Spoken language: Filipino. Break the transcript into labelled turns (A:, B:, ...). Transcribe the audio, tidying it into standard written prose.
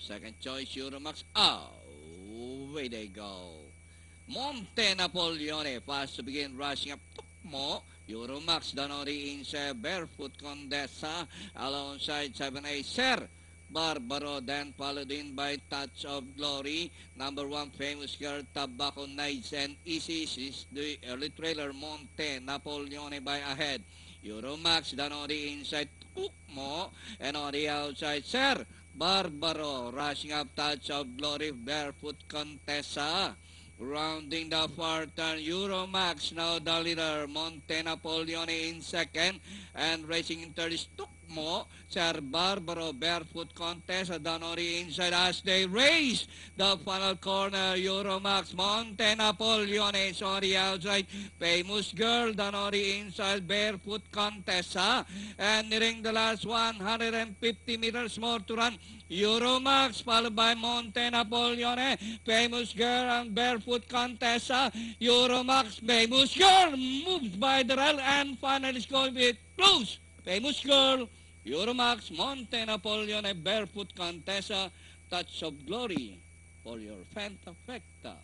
A: Second choice, Euromax. Away they go. Monte Napoleone, fast to begin, rushing up. Tukmo, Euromax, Danori Inse, Barefoot Condesa, alongside 7A, Sir Barbaro, then followed in by Touch of Glory. Number 1, Famous Girl, Tobacco Nights, and Easy is the early trailer. Monte Napoleone by ahead. Euromax, Danori inside, Tukmo, and on the outside, Sir Barbaro, rushing up, Touch of Glory, Barefoot Contessa. Rounding the far turn, Euromax, now the leader. Monte Napoleone in second, and racing in third is Tukmo. Sir Barbaro, Barefoot Contessa, Danori inside as they race the final corner. Euromax, Monte Napoleone is on the outside. Famous Girl, Danori inside, Barefoot Contessa, and nearing the last 150 meters more to run. Euromax, followed by Monte Napoleone, Famous Girl, and Barefoot Contessa. Euromax, Famous Girl moves by the rail and finally is going with close. Famous Girl, Euromax, Monte Napoleone, Barefoot Contessa, Touch of Glory for your Fantafecta.